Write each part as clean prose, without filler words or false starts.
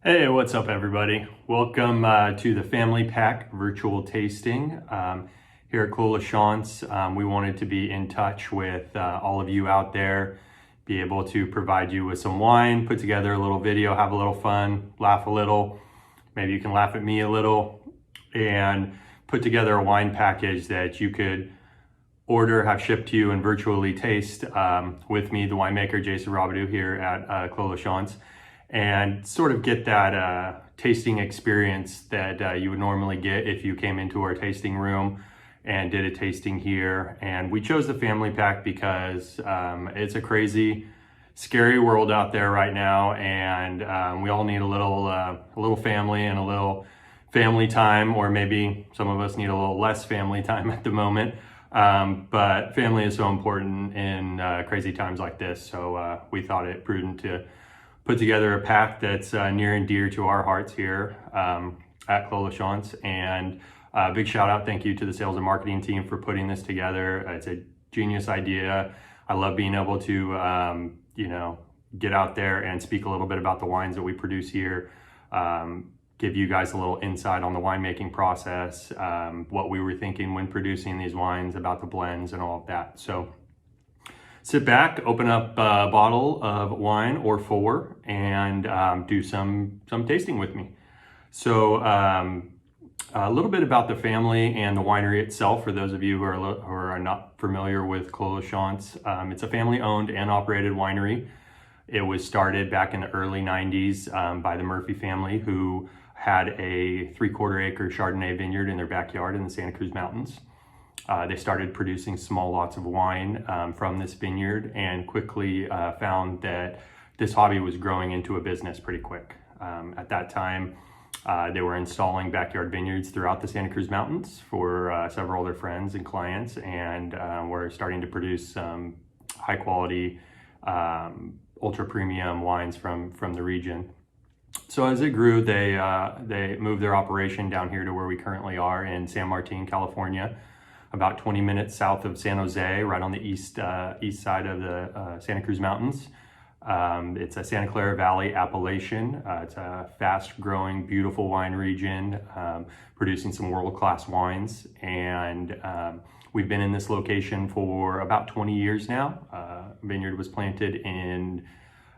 Hey, what's up everybody? Welcome to the Family Pack virtual tasting. Here at Clos LaChance, we wanted to be in touch with all of you out there, be able to provide you with some wine, put together a little video, have a little fun, laugh a little, maybe you can laugh at me a little, and put together a wine package that you could order, have shipped to you, and virtually taste with me, the winemaker Jason Robidoux here at Clos LaChance, and sort of get that tasting experience that you would normally get if you came into our tasting room and did a tasting here. And we chose the family pack because it's a crazy, scary world out there right now, and we all need a little family and a little family time, or maybe some of us need a little less family time at the moment. But family is so important in crazy times like this, so we thought it prudent to put together a pack that's near and dear to our hearts here at Clos LaChance. And big shout out, thank you to the sales and marketing team for putting this together. It's a genius idea. I love being able to, get out there and speak a little bit about the wines that we produce here, give you guys a little insight on the winemaking process, what we were thinking when producing these wines, about the blends and all of that. So sit back, open up a bottle of wine or four, and do some tasting with me. So a little bit about the family and the winery itself, for those of you who are not familiar with Clos LaChance. It's a family-owned and operated winery. It was started back in the early 90s by the Murphy family, who had a 3/4 acre Chardonnay vineyard in their backyard in the Santa Cruz Mountains. They started producing small lots of wine from this vineyard, and quickly found that this hobby was growing into a business pretty quick. At that time, they were installing backyard vineyards throughout the Santa Cruz Mountains for several of their friends and clients, and were starting to produce high quality, ultra premium wines from the region. So as it grew, they moved their operation down here to where we currently are in San Martin, California, about 20 minutes south of San Jose, right on the east side of the Santa Cruz Mountains. It's a Santa Clara Valley appellation. It's a fast-growing, beautiful wine region, producing some world-class wines. And we've been in this location for about 20 years now. Vineyard was planted in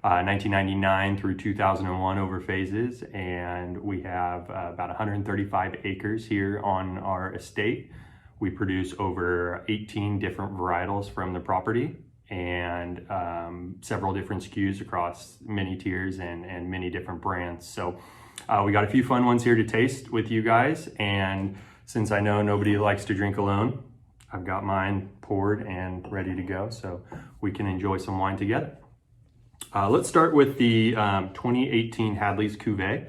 1999 through 2001 over phases, and we have about 135 acres here on our estate. We produce over 18 different varietals from the property, and several different SKUs across many tiers and many different brands. So we got a few fun ones here to taste with you guys, and since I know nobody likes to drink alone, I've got mine poured and ready to go so we can enjoy some wine together. Let's start with the 2018 Hadley's Cuvée.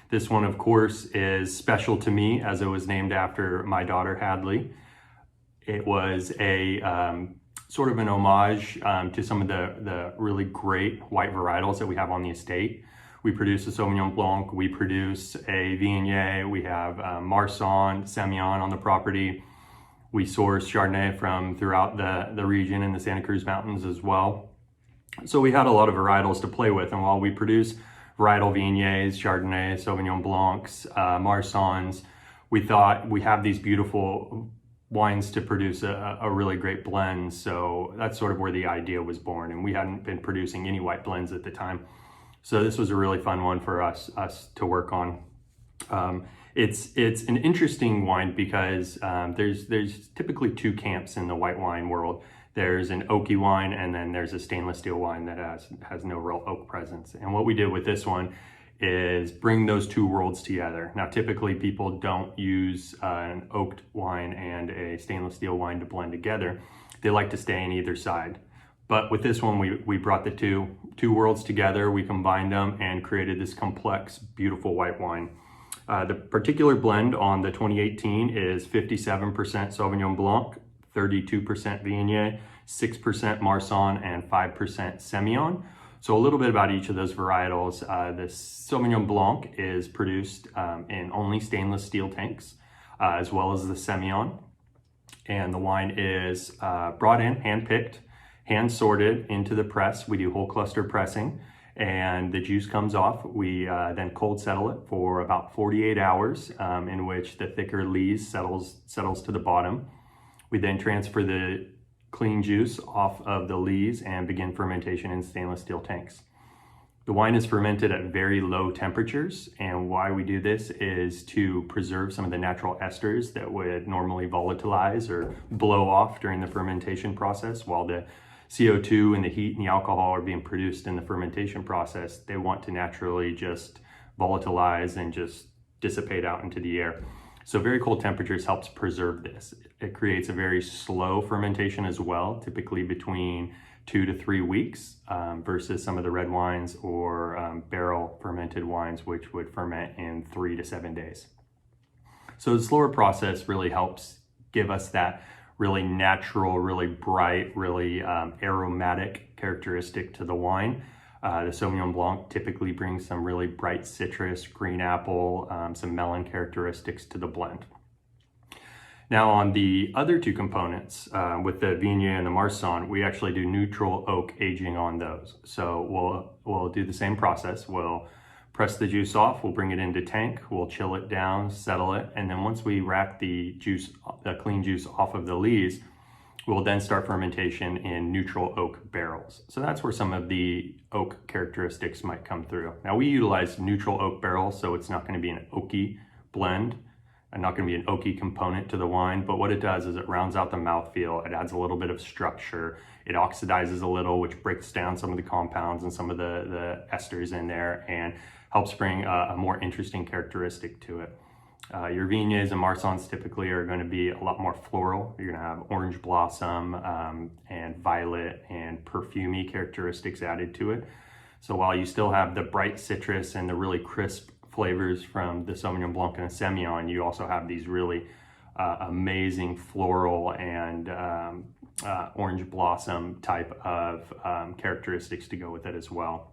This one, of course, is special to me as it was named after my daughter, Hadley. It was a sort of an homage to some of the really great white varietals that we have on the estate. We produce a Sauvignon Blanc, we produce a Viognier, we have Marsanne, Semillon on the property. We source Chardonnay from throughout the region in the Santa Cruz Mountains as well. So we had a lot of varietals to play with, and while we produce varietal Viogniers, Chardonnay, Sauvignon Blancs, Marsannes, we thought we have these beautiful wines to produce a really great blend. So that's sort of where the idea was born, and we hadn't been producing any white blends at the time. So this was a really fun one for us to work on. It's an interesting wine because there's typically two camps in the white wine world. There's an oaky wine, and then there's a stainless steel wine that has no real oak presence. And what we did with this one is bring those two worlds together. Now, typically people don't use an oaked wine and a stainless steel wine to blend together. They like to stay on either side. But with this one, we brought the two worlds together. We combined them and created this complex, beautiful white wine. The particular blend on the 2018 is 57% Sauvignon Blanc, 32% Viognier, 6% Marsanne, and 5% Semillon. So a little bit about each of those varietals. The Sauvignon Blanc is produced in only stainless steel tanks, as well as the Semillon. And the wine is brought in, hand-picked, hand-sorted into the press. We do whole cluster pressing. and the juice comes off. We then cold settle it for about 48 hours, in which the thicker lees settles to the bottom. We then transfer the clean juice off of the lees and begin fermentation in stainless steel tanks. The wine is fermented at very low temperatures, and why we do this is to preserve some of the natural esters that would normally volatilize or blow off during the fermentation process. While the CO2 and the heat and the alcohol are being produced in the fermentation process, they want to naturally just volatilize and just dissipate out into the air. So very cold temperatures helps preserve this. It creates a very slow fermentation as well, typically between 2 to 3 weeks versus some of the red wines or barrel fermented wines, which would ferment in 3 to 7 days. So the slower process really helps give us that really natural, really bright, really aromatic characteristic to the wine. The Sauvignon Blanc typically brings some really bright citrus, green apple, some melon characteristics to the blend. Now on the other two components, with the Viognier and the Marsanne, we actually do neutral oak aging on those. So we'll do the same process. We'll press the juice off, we'll bring it into tank, we'll chill it down, settle it, and then once we rack the clean juice off of the lees, we'll then start fermentation in neutral oak barrels. So that's where some of the oak characteristics might come through. Now we utilize neutral oak barrels, so it's not going to be an oaky blend and not going to be an oaky component to the wine, but what it does is it rounds out the mouthfeel, it adds a little bit of structure, it oxidizes a little, which breaks down some of the compounds and some of the esters in there and helps bring a more interesting characteristic to it. Your Viogniers and Marsannes typically are going to be a lot more floral. You're going to have orange blossom and violet and perfumey characteristics added to it. So while you still have the bright citrus and the really crisp flavors from the Sauvignon Blanc and the Semillon, you also have these really amazing floral and orange blossom type of characteristics to go with it as well.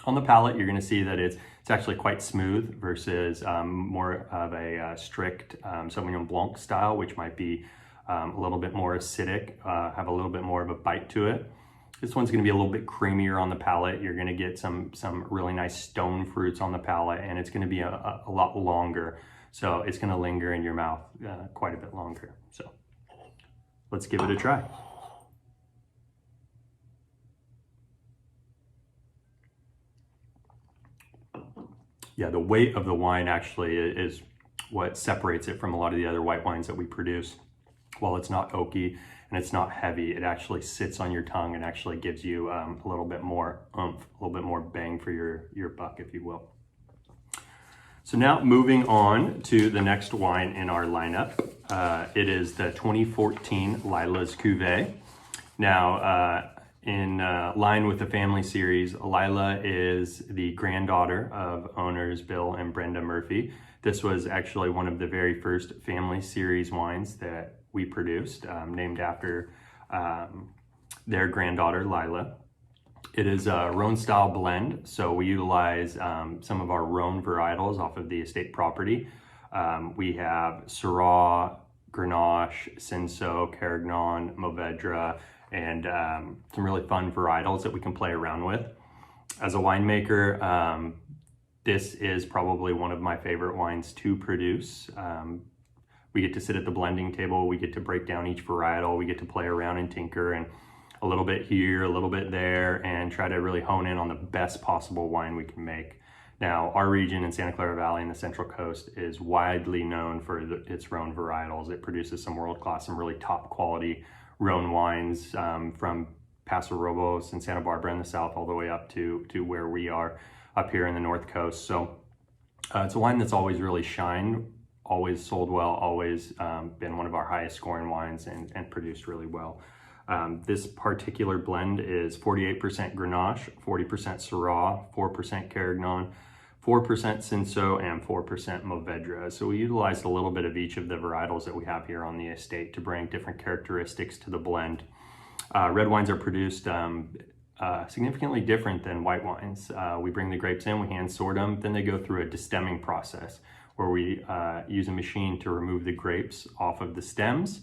On the palate, you're going to see that it's actually quite smooth versus more of a strict Sauvignon Blanc style, which might be a little bit more acidic, have a little bit more of a bite to it. This one's going to be a little bit creamier on the palate. You're going to get some really nice stone fruits on the palate, and it's going to be a lot longer. So it's going to linger in your mouth quite a bit longer. So let's give it a try. Yeah, the weight of the wine actually is what separates it from a lot of the other white wines that we produce. While it's not oaky and it's not heavy, it actually sits on your tongue and actually gives you a little bit more oomph, a little bit more bang for your buck, if you will. So now moving on to the next wine in our lineup. It is the 2014 Lila's Cuvée. Now, in line with the family series, Lila is the granddaughter of owners Bill and Brenda Murphy. This was actually one of the very first family series wines that we produced, named after their granddaughter, Lila. It is a Rhone style blend, so we utilize some of our Rhone varietals off of the estate property. We have Syrah, Grenache, Cinsault, Carignan, Mourvedre, and some really fun varietals that we can play around with. As a winemaker, this is probably one of my favorite wines to produce. We get to sit at the blending table, we get to break down each varietal, we get to play around and tinker and a little bit here, a little bit there, and try to really hone in on the best possible wine we can make. Now, our region in Santa Clara Valley and the Central Coast is widely known for its Rhone varietals. It produces some world-class, some really top quality Rhone wines from Paso Robles and Santa Barbara in the south all the way up to where we are up here in the North Coast. So it's a wine that's always really shined, always sold well, always been one of our highest scoring wines and produced really well. This particular blend is 48% Grenache, 40% Syrah, 4% Carignan, 4% Cinsault, and 4% Mourvedre. So we utilized a little bit of each of the varietals that we have here on the estate to bring different characteristics to the blend. Red wines are produced significantly different than white wines. We bring the grapes in, we hand sort them, then they go through a destemming process where we use a machine to remove the grapes off of the stems,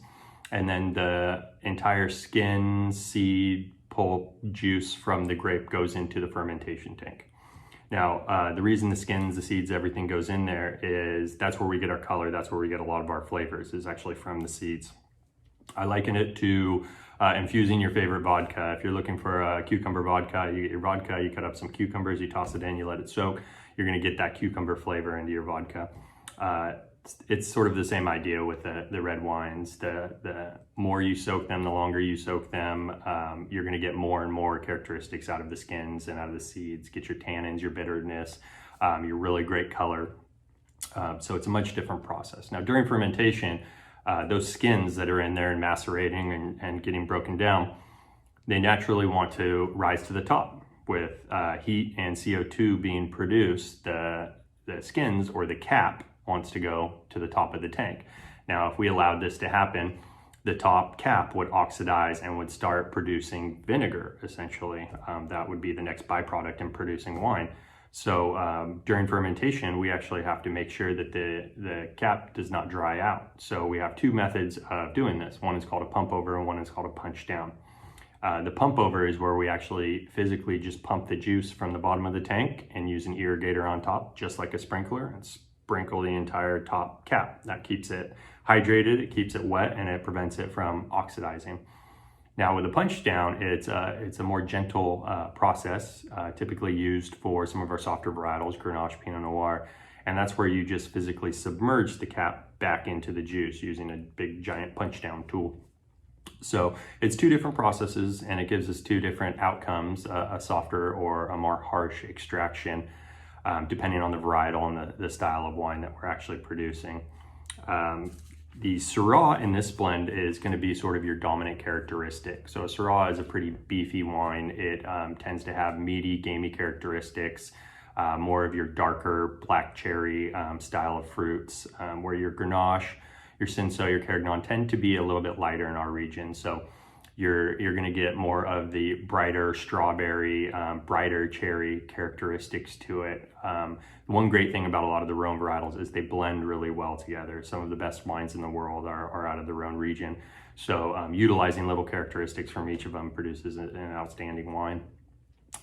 and then the entire skin, seed, pull juice from the grape goes into the fermentation tank. Now, the reason the skins, the seeds, everything goes in there is that's where we get our color. That's where we get a lot of our flavors, is actually from the seeds. I liken it to infusing your favorite vodka. If you're looking for a cucumber vodka, you get your vodka, you cut up some cucumbers, you toss it in, you let it soak. You're gonna get that cucumber flavor into your vodka. It's sort of the same idea with the red wines. The more you soak them, the longer you soak them, you're going to get more and more characteristics out of the skins and out of the seeds. Get your tannins, your bitterness, your really great color. So it's a much different process. Now during fermentation, those skins that are in there and macerating and getting broken down, they naturally want to rise to the top. With heat and CO2 being produced, the skins, or the cap, wants to go to the top of the tank. Now, if we allowed this to happen, the top cap would oxidize and would start producing vinegar, essentially. That would be the next byproduct in producing wine. So during fermentation, we actually have to make sure that the cap does not dry out. So we have two methods of doing this. One is called a pump over and one is called a punch down. The pump over is where we actually physically just pump the juice from the bottom of the tank and use an irrigator on top, just like a sprinkler, and sprinkle the entire top cap. That keeps it hydrated, it keeps it wet, and it prevents it from oxidizing. Now with a punch down, it's a more gentle process, typically used for some of our softer varietals, Grenache, Pinot Noir, and that's where you just physically submerge the cap back into the juice using a big giant punch down tool. So it's two different processes, and it gives us two different outcomes, a softer or a more harsh extraction, depending on the varietal and the style of wine that we're actually producing. The Syrah in this blend is going to be sort of your dominant characteristic. So a Syrah is a pretty beefy wine. It tends to have meaty, gamey characteristics, more of your darker black cherry style of fruits, where your Grenache, your Cinsault, your Carignan tend to be a little bit lighter in our region. So you're going to get more of the brighter strawberry, brighter cherry characteristics to it. One great thing about a lot of the Rhone varietals is they blend really well together. Some of the best wines in the world are out of the Rhone region. So utilizing little characteristics from each of them produces an outstanding wine.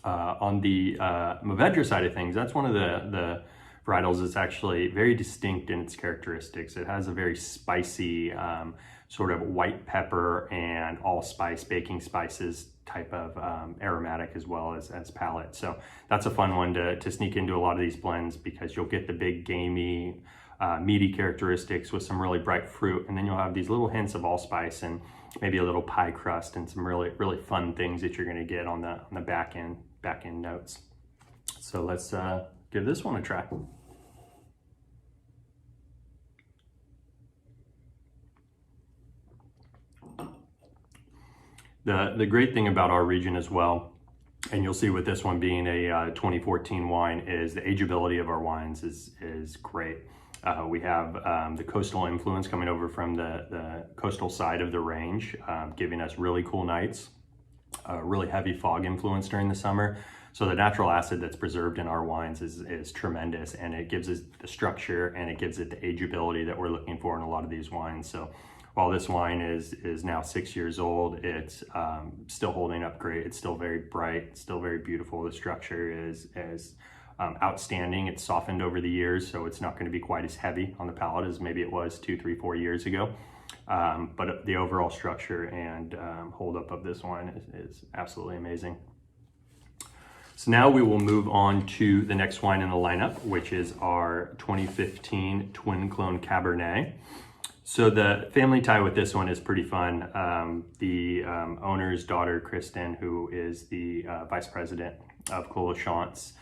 On the Mourvedre side of things, that's one of the varietals that's actually very distinct in its characteristics. It has a very spicy, sort of white pepper and allspice, baking spices type of aromatic, as well as palate. So that's a fun one to sneak into a lot of these blends, because you'll get the big gamey, meaty characteristics with some really bright fruit, and then you'll have these little hints of allspice and maybe a little pie crust and some really fun things that you're going to get on the back end notes. So let's give this one a try. The great thing about our region as well, and you'll see with this one being a 2014 wine, is the ageability of our wines is great. We have the coastal influence coming over from the coastal side of the range, giving us really cool nights, really heavy fog influence during the summer. So the natural acid that's preserved in our wines is tremendous, and it gives us the structure and it gives it the ageability that we're looking for in a lot of these wines. So while this wine is now 6 years old, it's still holding up great. It's still very bright, still very beautiful. The structure is outstanding. It's softened over the years, so it's not going to be quite as heavy on the palate as maybe it was 2, 3, 4 years ago. But the overall structure and holdup of this wine is absolutely amazing. So now we will move on to the next wine in the lineup, which is our 2015 Twin Clone Cabernet. So the family tie with this one is pretty fun. The owner's daughter, Kristen, who is the vice president of Clos, LaChance,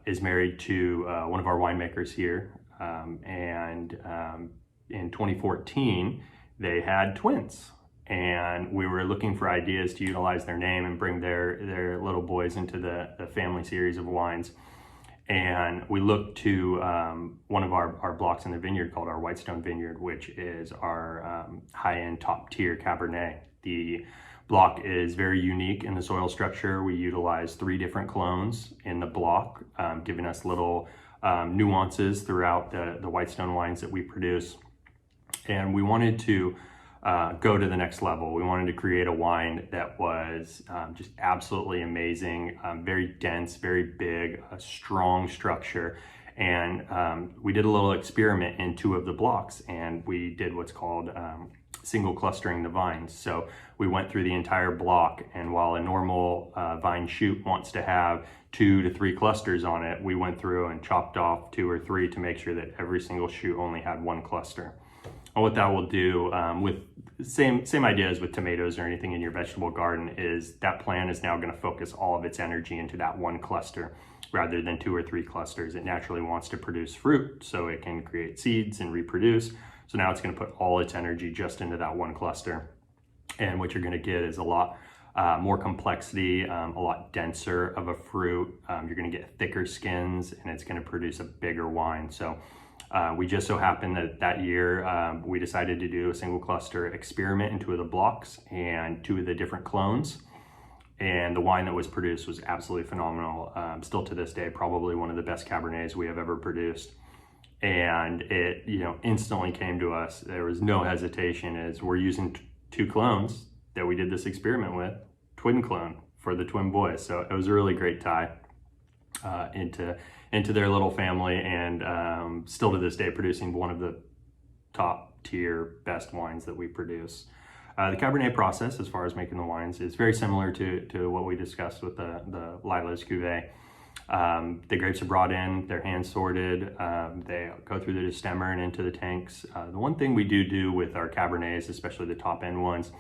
is married to one of our winemakers here. And in 2014, they had twins. And we were looking for ideas to utilize their name and bring their little boys into the family series of wines. And we looked to one of our blocks in the vineyard called our Whitestone Vineyard, which is our high-end top-tier Cabernet. The block is very unique in the soil structure. We utilize 3 different clones in the block, giving us little nuances throughout the Whitestone wines that we produce. And we wanted to go to the next level. We wanted to create a wine that was just absolutely amazing, very dense, very big, a strong structure. And we did a little experiment in 2 of the blocks, and we did what's called single clustering the vines. So we went through the entire block, and while a normal vine shoot wants to have 2 to 3 clusters on it, we went through and chopped off 2 or 3 to make sure that every single shoot only had 1 cluster. And what that will do, with same idea as with tomatoes or anything in your vegetable garden, is that plant is now going to focus all of its energy into that 1 cluster rather than 2 or 3 clusters. It naturally wants to produce fruit, so it can create seeds and reproduce. So now it's going to put all its energy just into that 1 cluster. And what you're going to get is a lot more complexity, a lot denser of a fruit. You're going to get thicker skins, and it's going to produce a bigger wine. So we just so happened that year we decided to do a single cluster experiment in 2 of the blocks and 2 of the different clones. And the wine that was produced was absolutely phenomenal. Still to this day, probably one of the best Cabernets we have ever produced. And it, instantly came to us. There was no hesitation, as we're using 2 clones that we did this experiment with, twin clone for the twin boys. So it was a really great tie into their little family, and still to this day producing one of the top tier best wines that we produce. The Cabernet process, as far as making the wines, is very similar to what we discussed with the Lila's Cuvée. The grapes are brought in, they're hand sorted, they go through the destemmer and into the tanks. The one thing we do with our Cabernets, especially the top end ones,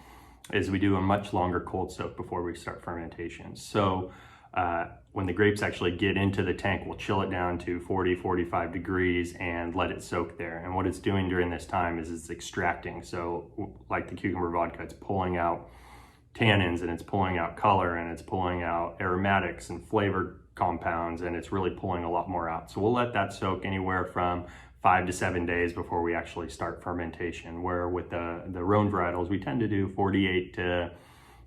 is we do a much longer cold soak before we start fermentation. So when the grapes actually get into the tank, we'll chill it down to 40, 45 degrees and let it soak there. And what it's doing during this time is it's extracting. So like the cucumber vodka, it's pulling out tannins, and it's pulling out color, and it's pulling out aromatics and flavor compounds, and it's really pulling a lot more out. So we'll let that soak anywhere from 5 to 7 days before we actually start fermentation, where with the Rhone varietals, we tend to do 48 to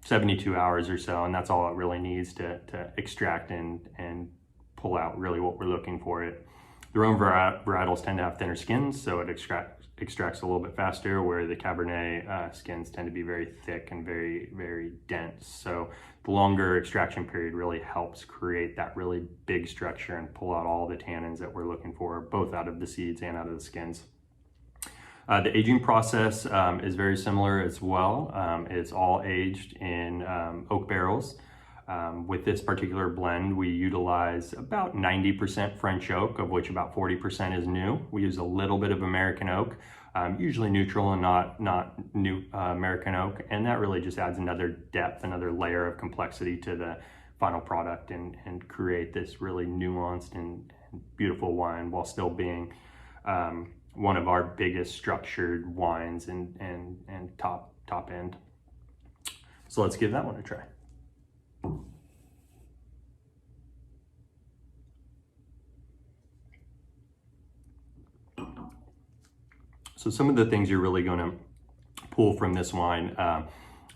72 hours or so, and that's all it really needs to extract and pull out really what we're looking for it. The Rhone varietals tend to have thinner skins, so it extracts a little bit faster, where the Cabernet skins tend to be very thick and very, very dense. So the longer extraction period really helps create that really big structure and pull out all the tannins that we're looking for, both out of the seeds and out of the skins. The aging process is very similar as well. It's all aged in oak barrels. With this particular blend, we utilize about 90% French oak, of which about 40% is new. We use a little bit of American oak, usually neutral and not new American oak. And that really just adds another depth, another layer of complexity to the final product, and create this really nuanced and beautiful wine while still being one of our biggest structured wines and top end. So let's give that one a try. So some of the things you're really going to pull from this wine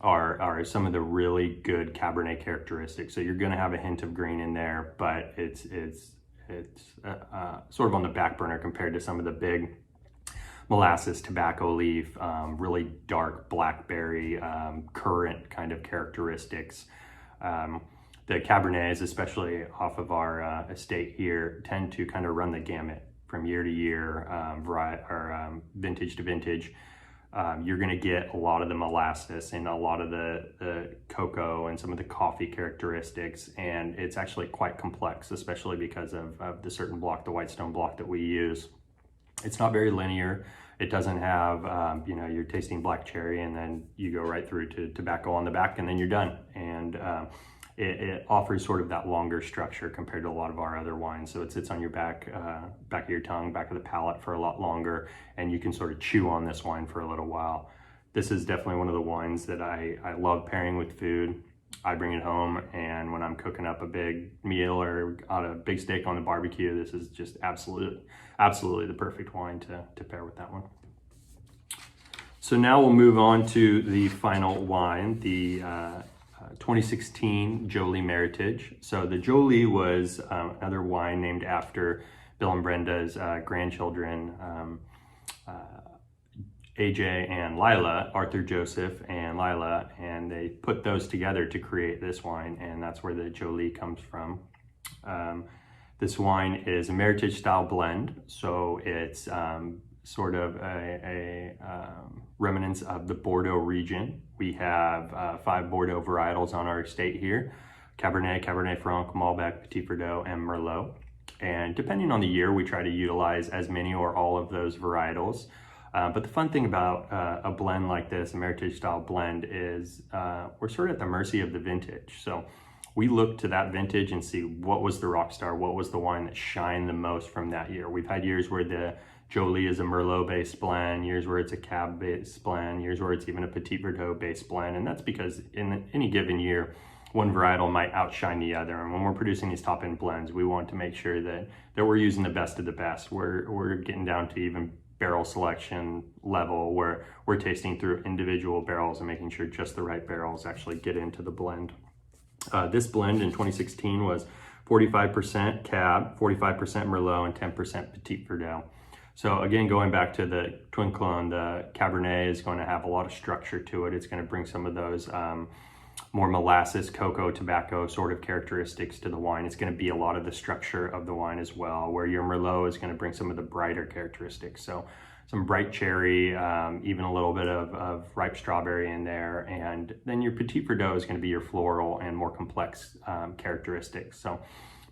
are some of the really good Cabernet characteristics. So you're going to have a hint of green in there, but it's sort of on the back burner compared to some of the big molasses, tobacco leaf, really dark blackberry, currant kind of characteristics. The Cabernets, especially off of our estate here, tend to kind of run the gamut from year to year, vintage to vintage. You're going to get a lot of the molasses and a lot of the cocoa and some of the coffee characteristics, and it's actually quite complex, especially because of the certain block, the Whitestone block that we use. It's not very linear. It doesn't have, you're tasting black cherry and then you go right through to tobacco on the back and then you're done. And it offers sort of that longer structure compared to a lot of our other wines. So it sits on your back of your tongue, back of the palate for a lot longer, and you can sort of chew on this wine for a little while. This is definitely one of the wines that I love pairing with food. I bring it home, and when I'm cooking up a big meal or on a big steak on the barbecue, this is just absolutely the perfect wine to pair with that one. So now we'll move on to the final wine, the 2016 JoLi Meritage. So the JoLi was another wine named after Bill and Brenda's grandchildren. AJ and Lila, Arthur Joseph and Lila, and they put those together to create this wine, and that's where the JoLi comes from. This wine is a Meritage style blend, so it's sort of a remnants of the Bordeaux region. We have 5 Bordeaux varietals on our estate here: Cabernet, Cabernet Franc, Malbec, Petit Verdot, and Merlot. And depending on the year, we try to utilize as many or all of those varietals. But the fun thing about a blend like this, a Meritage style blend, is we're sort of at the mercy of the vintage. So we look to that vintage and see what was the rock star, what was the wine that shined the most from that year. We've had years where the JoLi is a Merlot-based blend, years where it's a Cab-based blend, years where it's even a Petit Verdot-based blend, and that's because in any given year, one varietal might outshine the other. And when we're producing these top-end blends, we want to make sure that we're using the best of the best. We're getting down to even barrel selection level where we're tasting through individual barrels and making sure just the right barrels actually get into the blend. This blend in 2016 was 45% Cab, 45% Merlot, and 10% Petit Verdot. So again, going back to the twin clone, the Cabernet is going to have a lot of structure to it. It's going to bring some of those more molasses, cocoa, tobacco sort of characteristics to the wine. It's going to be a lot of the structure of the wine as well, where your Merlot is going to bring some of the brighter characteristics. So some bright cherry, even a little bit of ripe strawberry in there. And then your Petit Verdot is going to be your floral and more complex characteristics. So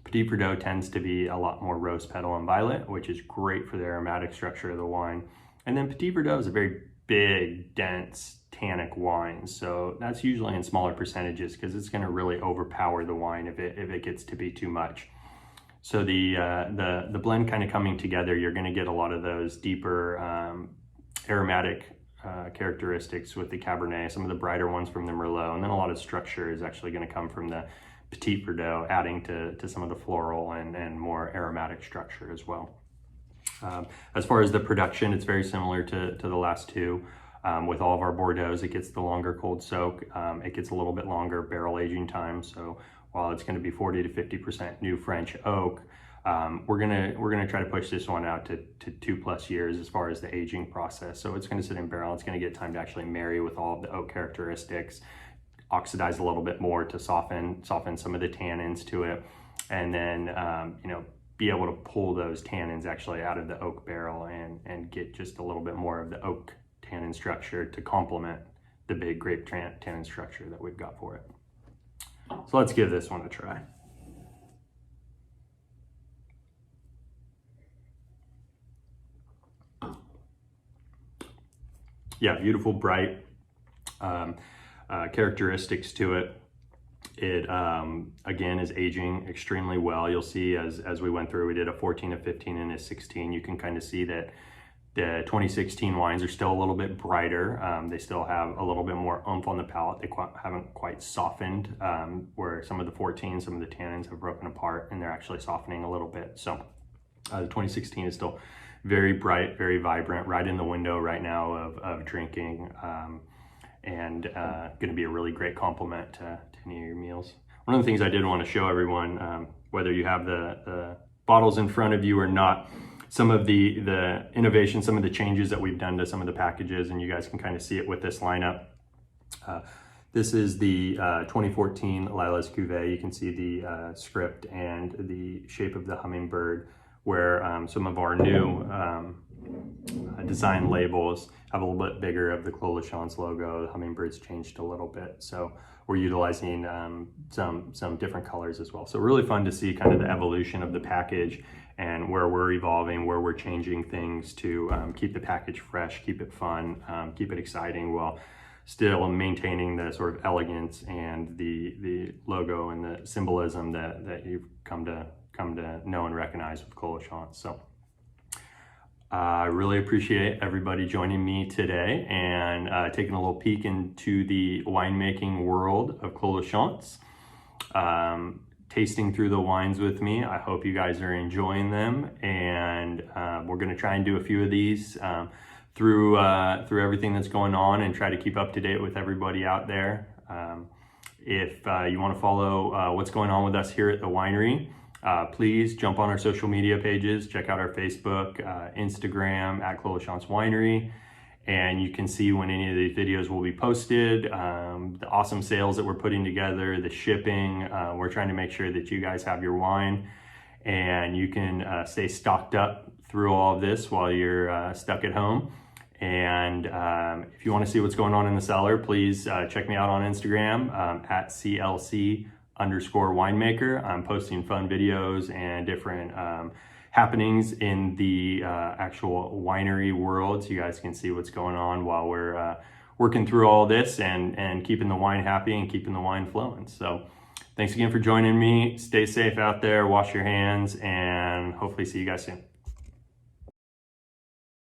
Petit Verdot tends to be a lot more rose petal and violet, which is great for the aromatic structure of the wine. And then Petit Verdot is a very big, dense, tannic wine. So that's usually in smaller percentages because it's going to really overpower the wine if it gets to be too much. So the blend kind of coming together, you're going to get a lot of those deeper aromatic characteristics with the Cabernet, some of the brighter ones from the Merlot, and then a lot of structure is actually going to come from the Petit Verdot, adding to some of the floral and more aromatic structure as well. As far as the production, it's very similar to the last two. With all of our Bordeaux's, it gets the longer cold soak. It gets a little bit longer barrel aging time. So while it's going to be 40 to 50% new French oak, we're gonna try to push this one out to 2+ years as far as the aging process. So it's going to sit in barrel. It's going to get time to actually marry with all of the oak characteristics, oxidize a little bit more to soften some of the tannins to it, and then be able to pull those tannins actually out of the oak barrel and get just a little bit more of the oak tannin structure to complement the big grape tannin structure that we've got for it. So let's give this one a try. Yeah, beautiful, bright characteristics to it. It again is aging extremely well. You'll see as we went through, we did a 14, a 15, and a 16. You can kind of see that the 2016 wines are still a little bit brighter. They still have a little bit more oomph on the palate. They haven't quite softened, where some of the 14, some of the tannins have broken apart and they're actually softening a little bit. So the 2016 is still very bright, very vibrant, right in the window right now of drinking, and going to be a really great complement to any of your meals. One of the things I did want to show everyone, whether you have the bottles in front of you or not, some of the innovation, some of the changes that we've done to some of the packages, and you guys can kind of see it with this lineup. This is the 2014 Lila's Cuvée. You can see the script and the shape of the hummingbird, where some of our new design labels have a little bit bigger of the Clos LaChance logo. The hummingbird's changed a little bit. So we're utilizing some different colors as well. So really fun to see kind of the evolution of the package and where we're evolving, where we're changing things to keep the package fresh, keep it fun, keep it exciting, while still maintaining the sort of elegance and the logo and the symbolism that you've come to know and recognize with Clos LaChance. So I really appreciate everybody joining me today and taking a little peek into the winemaking world of Clos LaChance. Tasting through the wines with me. I hope you guys are enjoying them, and we're going to try and do a few of these through everything that's going on and try to keep up to date with everybody out there. If you want to follow what's going on with us here at the winery, please jump on our social media pages. Check out our Facebook, Instagram at Clos LaChance Winery, and you can see when any of these videos will be posted, the awesome sales that we're putting together, the shipping. We're trying to make sure that you guys have your wine and you can stay stocked up through all of this while you're stuck at home. And if you want to see what's going on in the cellar, please check me out on Instagram at CLC_winemaker. I'm posting fun videos and different happenings in the actual winery world, so you guys can see what's going on while we're working through all this and keeping the wine happy and keeping the wine flowing. So thanks again for joining me. Stay safe out there, wash your hands, and hopefully see you guys soon.